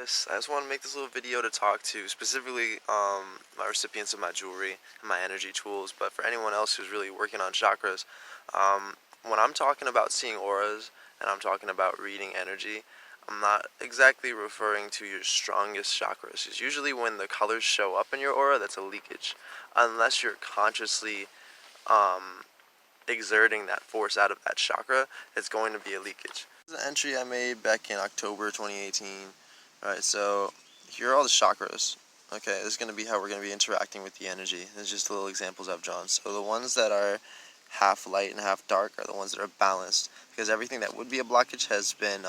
guys. I just want to make this little video to talk to specifically my recipients of my jewelry and my energy tools, but for anyone else who's really working on chakras, when I'm talking about seeing auras and I'm talking about reading energy, I'm not exactly referring to your strongest chakras. It's usually when the colors show up in your aura, that's a leakage, unless you're consciously um, exerting that force out of that chakra, it's going to be a leakage. This is an entry I made back in October 2018. Alright, so here are all the chakras. Okay, this is going to be how we're going to be interacting with the energy. There's just little examples I've drawn. So the ones that are half light and half dark are the ones that are balanced, because everything that would be a blockage has been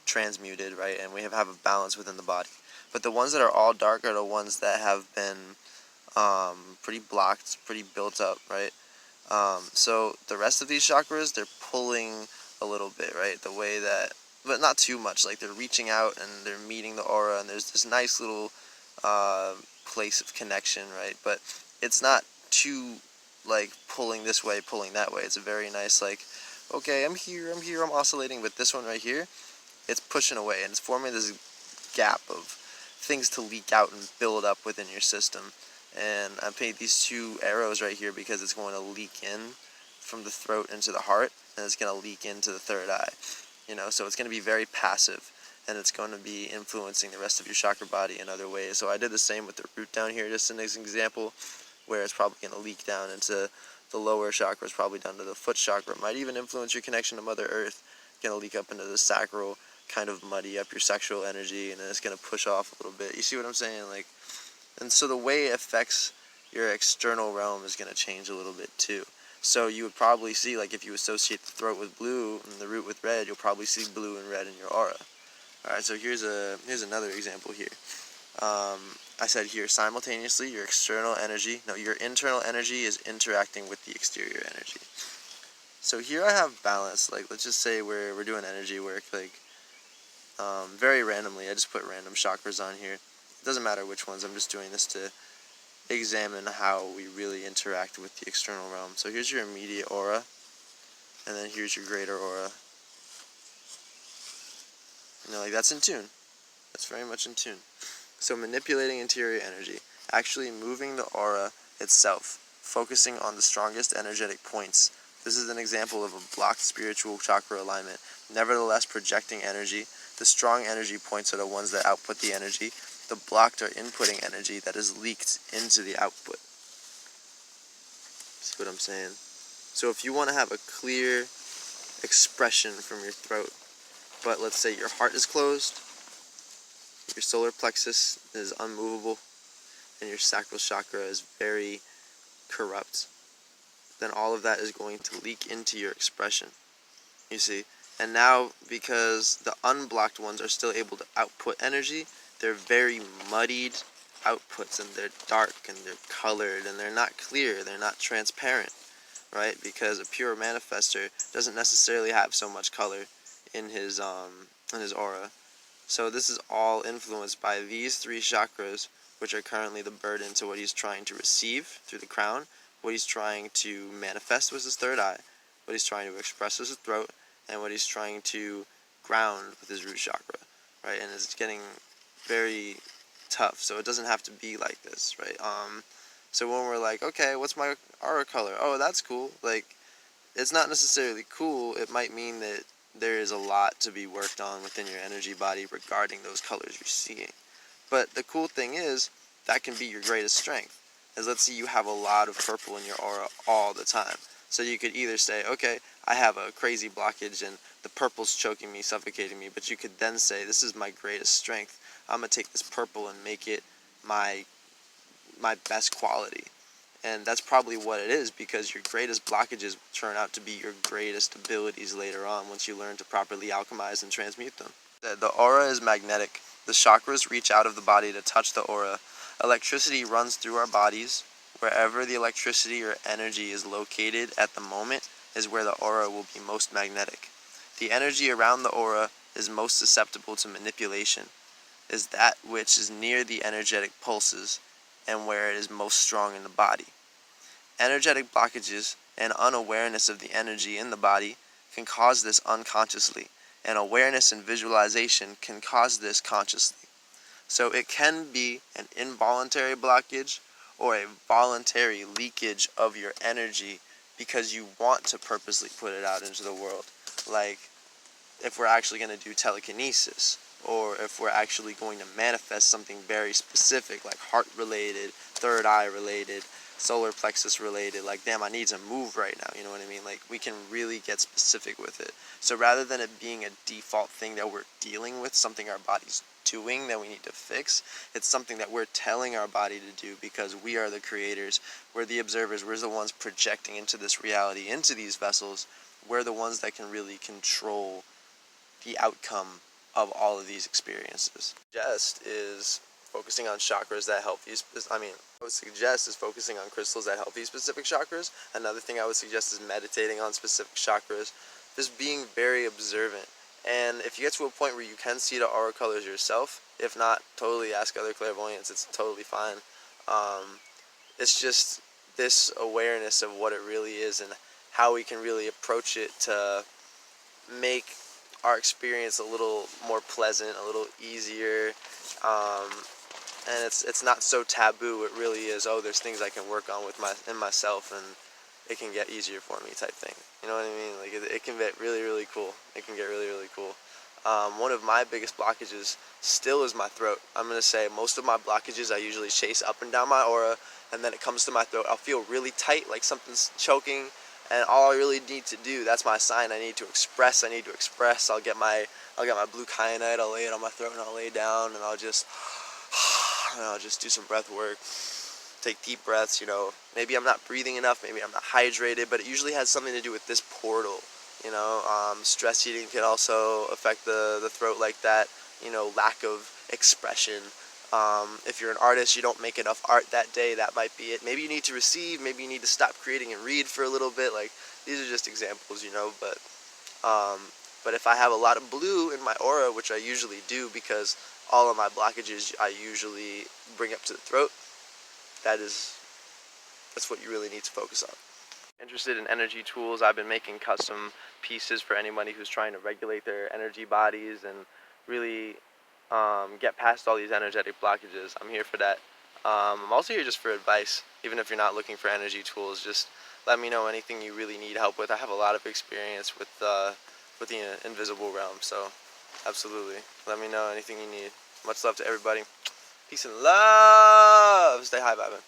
transmuted, right, and we have a balance within the body. But the ones that are all dark are the ones that have been pretty blocked, pretty built up, right? So the rest of these chakras, they're pulling a little bit, right? The way that, but not too much. Like they're reaching out and they're meeting the aura, and there's this nice little place of connection, right? But it's not too like pulling this way, pulling that way. It's a very nice like, okay, I'm here, I'm oscillating. But this one right here, it's pushing away, and it's forming this gap of things to leak out and build up within your system. And I paint these two arrows right here because it's going to leak in from the throat into the heart, and it's going to leak into the third eye. You know, so it's going to be very passive, and it's going to be influencing the rest of your chakra body in other ways. So I did the same with the root down here, just an example, where it's probably going to leak down into the lower chakras, probably down to the foot chakra. It might even influence your connection to Mother Earth. It's going to leak up into the sacral, kind of muddy up your sexual energy, and then it's going to push off a little bit. You see what I'm saying? Like, and so the way it affects your external realm is going to change a little bit too. So you would probably see, like if you associate the throat with blue and the root with red, you'll probably see blue and red in your aura. Alright, so here's another example here. I said here, simultaneously, your internal energy is interacting with the exterior energy. So here I have balance. Like, let's just say we're doing energy work, like, very randomly. I just put random chakras on here. It doesn't matter which ones, I'm just doing this to examine how we really interact with the external realm. So here's your immediate aura, and then here's your greater aura. You know, like that's in tune. That's very much in tune. So manipulating interior energy, actually moving the aura itself, focusing on the strongest energetic points. This is an example of a blocked spiritual chakra alignment. Nevertheless, projecting energy. The strong energy points are the ones that output the energy. The blocked are inputting energy that is leaked into the output. See what I'm saying? So if you want to have a clear expression from your throat, but let's say your heart is closed, your solar plexus is unmovable, and your sacral chakra is very corrupt, then all of that is going to leak into your expression. You see? And now, because the unblocked ones are still able to output energy, they're very muddied outputs, and they're dark, and they're colored, and they're not clear, they're not transparent, right? Because a pure manifester doesn't necessarily have so much color in his aura. So this is all influenced by these three chakras, which are currently the burden to what he's trying to receive through the crown, what he's trying to manifest with his third eye, what he's trying to express with his throat, and what he's trying to ground with his root chakra, right? And it's getting very tough, so it doesn't have to be like this, right? So when we're like, okay, what's my aura color? Oh, that's cool. Like, it's not necessarily cool. It might mean that there is a lot to be worked on within your energy body regarding those colors you're seeing. But the cool thing is, that can be your greatest strength. As let's say you have a lot of purple in your aura all the time. So you could either say, okay, I have a crazy blockage and the purple's choking me, suffocating me, but you could then say, this is my greatest strength. I'm going to take this purple and make it my best quality. And that's probably what it is, because your greatest blockages will turn out to be your greatest abilities later on once you learn to properly alchemize and transmute them. The aura is magnetic. The chakras reach out of the body to touch the aura. Electricity runs through our bodies. Wherever the electricity or energy is located at the moment is where the aura will be most magnetic. The energy around the aura is most susceptible to manipulation, is that which is near the energetic pulses and where it is most strong in the body. Energetic blockages and unawareness of the energy in the body can cause this unconsciously, And awareness and visualization can cause this consciously. So it can be an involuntary blockage or a voluntary leakage of your energy because you want to purposely put it out into the world. Like if we're actually going to do telekinesis, or if we're actually going to manifest something very specific, like heart related, third eye related, solar plexus related, like damn, I need to move right now, you know what I mean? Like we can really get specific with it. So rather than it being a default thing that we're dealing with, something our body's doing that we need to fix, it's something that we're telling our body to do because we are the creators, we're the observers, we're the ones projecting into this reality, into these vessels. We're the ones that can really control the outcome of all of these experiences. Just is focusing on chakras that help you. I would suggest is focusing on crystals that help these specific chakras. Another thing I would suggest is meditating on specific chakras. Just being very observant. And if you get to a point where you can see the aura colors yourself, if not, totally ask other clairvoyants. It's totally fine. It's just this awareness of what it really is and how we can really approach it to make our experience a little more pleasant, a little easier, and it's not so taboo. It really is. Oh, there's things I can work on with myself, and it can get easier for me, type thing. You know what I mean? Like it can get really, really cool. It can get really, really cool. One of my biggest blockages still is my throat. I'm gonna say most of my blockages I usually chase up and down my aura, and then it comes to my throat. I'll feel really tight, like something's choking. And all I really need to do, that's my sign, I need to express. I'll get my blue kyanite, I'll lay it on my throat and I'll lay down and I'll just do some breath work. Take deep breaths, maybe I'm not breathing enough, maybe I'm not hydrated, but it usually has something to do with this portal. Stress eating can also affect the throat like that, lack of expression. If you're an artist, you don't make enough art that day, that might be it. Maybe you need to receive, maybe you need to stop creating and read for a little bit. Like, these are just examples, but if I have a lot of blue in my aura, which I usually do because all of my blockages I usually bring up to the throat, that's what you really need to focus on. Interested in energy tools, I've been making custom pieces for anybody who's trying to regulate their energy bodies and really get past all these energetic blockages. I'm here for that. I'm also here just for advice. Even if you're not looking for energy tools, just let me know anything you really need help with. I have a lot of experience with the invisible realm, so absolutely, let me know anything you need. Much love to everybody. Peace and love. Stay high, vibing.